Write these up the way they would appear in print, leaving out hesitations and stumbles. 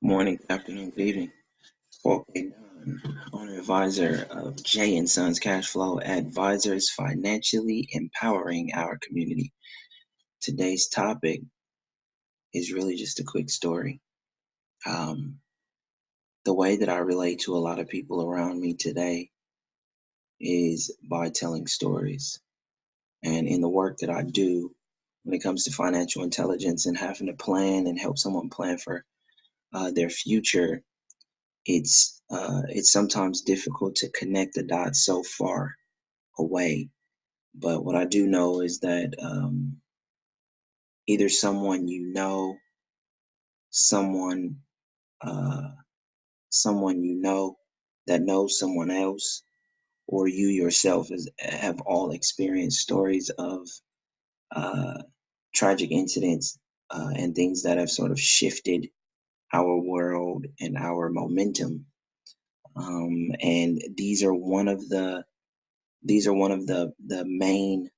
Morning, good afternoon, good evening. Okay, Don, owner advisor of J and Sons Cash Flow Advisors, financially empowering our community. Today's topic is really just a quick story. Um, the way that I relate to a lot of people around me today is by telling stories. And in the work that I do, when it comes to financial intelligence and having to plan and help someone plan for their future, it's sometimes difficult to connect the dots so far away. But what I do know is that either someone uh, someone you know that knows someone else, or you yourself have all experienced stories of uh, tragic incidents and things that have sort of shifted our world and our momentum. And these are one of the main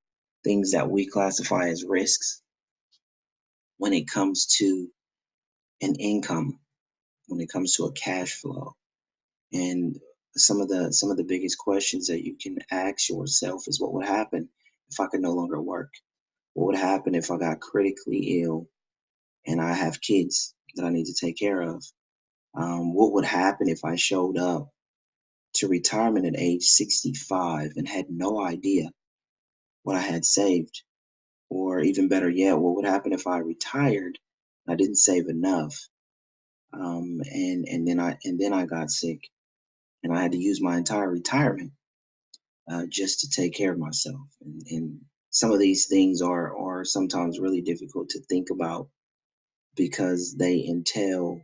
things that we classify as risks when it comes to an income, when it comes to a cash flow. And some of the biggest questions that you can ask yourself is, what would happen if I could no longer work? What would happen if I got critically ill and I have kids that I need to take care of? What would happen if I showed up to retirement at age 65 and had no idea what I had saved? Or even better yet, what would happen if I retired? I didn't save enough, and then I got sick, and I had to use my entire retirement just to take care of myself. And some of these things are sometimes really difficult to think about because they entail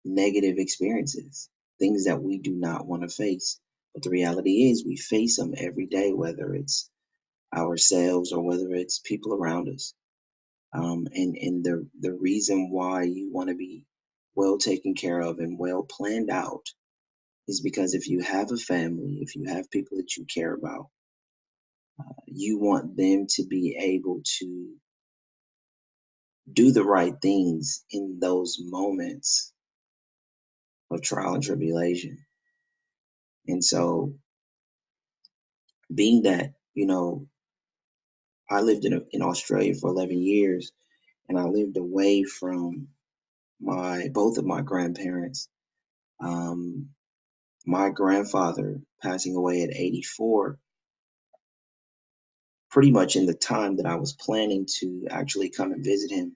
negative experiences, things that we do not want to face. But the reality is, we face them every day, whether it's ourselves or whether it's people around us. And the reason why you want to be well taken care of and well planned out is because if you have a family, if you have people that you care about, you want them to be able to do the right things in those moments of trial and tribulation. And so, being that, I lived in Australia for 11 years, and I lived away from my both of my grandparents. Um, my grandfather passing away at 84, pretty much in the time that I was planning to actually come and visit him.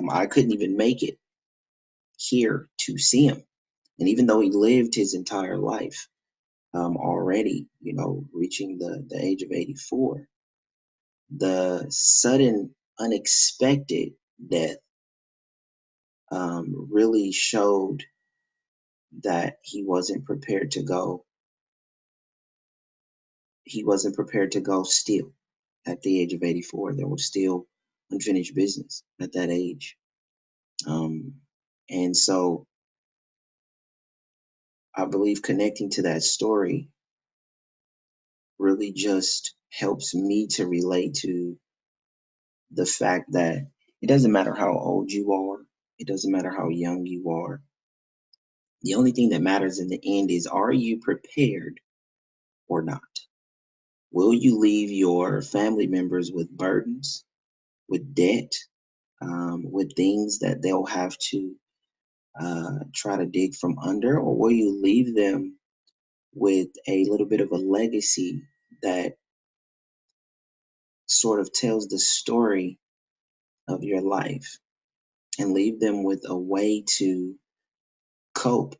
I couldn't even make it here to see him. And even though he lived his entire life already, reaching the age of 84, the sudden, unexpected death really showed that he wasn't prepared to go still at the age of 84. There was still unfinished business at that age. Um, and so I believe connecting to that story really just helps me to relate to the fact that it doesn't matter how old you are, it doesn't matter how young you are. The only thing that matters in the end is, are you prepared or not? Will you leave your family members with burdens, with debt, with things that they'll have to try to dig from under, or will you leave them with a little bit of a legacy that sort of tells the story of your life, and leave them with a way to cope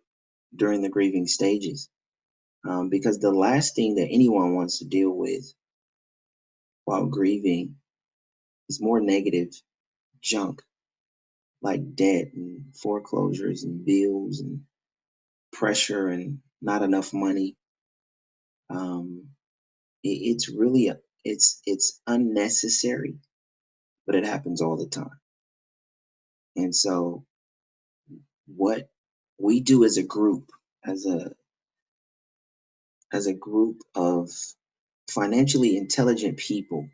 during the grieving stages? Because the last thing that anyone wants to deal with while grieving is more negative junk, like debt and foreclosures and bills and pressure and not enough money. Um, it's really it's unnecessary, but it happens all the time. And so, what we do as a group, as a group of financially intelligent people,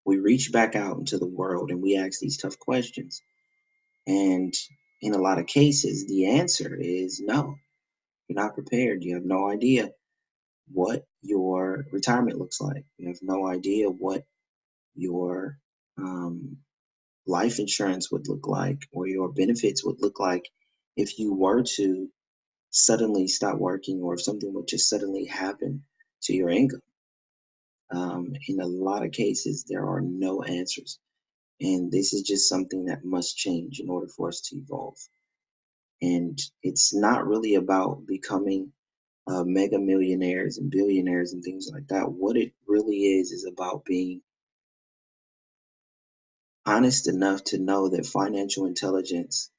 we reach back out into the world and we ask these tough questions. And in a lot of cases, the answer is no. You're not prepared. You have no idea what your retirement looks like. You have no idea what your um, life insurance would look like or your benefits would look like if you were to suddenly stop working or if something would just suddenly happen to your income. In a lot of cases, there are no answers. And this is just something that must change in order for us to evolve. And it's not really about becoming mega millionaires and billionaires and things like that. What it really is about being honest enough to know that financial intelligence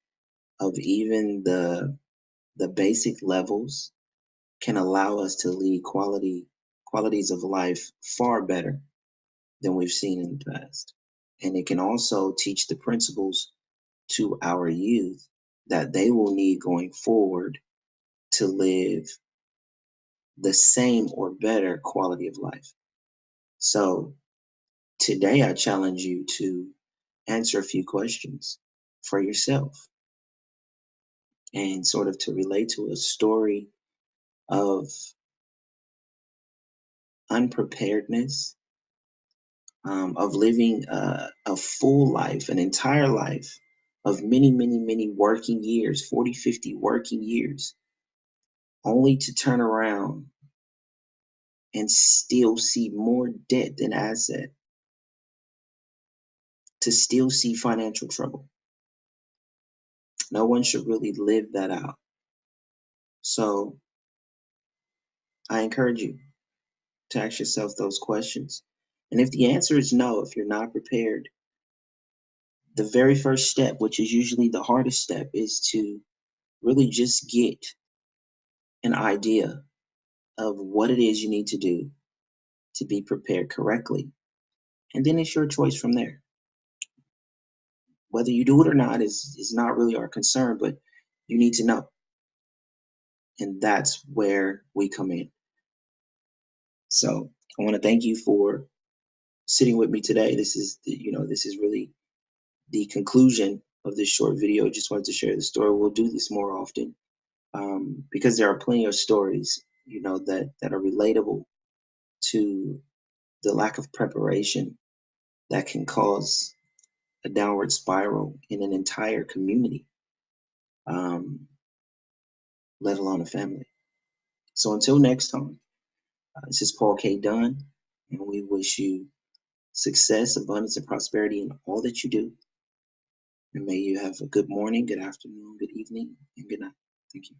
of even the basic levels can allow us to lead qualities of life far better than we've seen in the past. And it can also teach the principles to our youth that they will need going forward to live the same or better quality of life. So today I challenge you to answer a few questions for yourself and sort of to relate to a story of unpreparedness, of living a full life, an entire life of many, many, many working years, 40, 50 working years, only to turn around and still see more debt than asset, to still see financial trouble. No one should really live that out. So I encourage you to ask yourself those questions. And if the answer is no, if you're not prepared, the very first step, which is usually the hardest step, is to really just get an idea of what it is you need to do to be prepared correctly. And then it's your choice from there. Whether you do it or not is not really our concern, but you need to know. And that's where we come in. So I want to thank you for sitting with me today. This is really the conclusion of this short video. I just wanted to share the story. We'll do this more often because there are plenty of stories, that are relatable to the lack of preparation that can cause a downward spiral in an entire community, um, let alone a family. So until next time, this is Paul K. Dunn, and we wish you success, abundance, and prosperity in all that you do. And may you have a good morning, good afternoon, good evening, and good night. Thank you.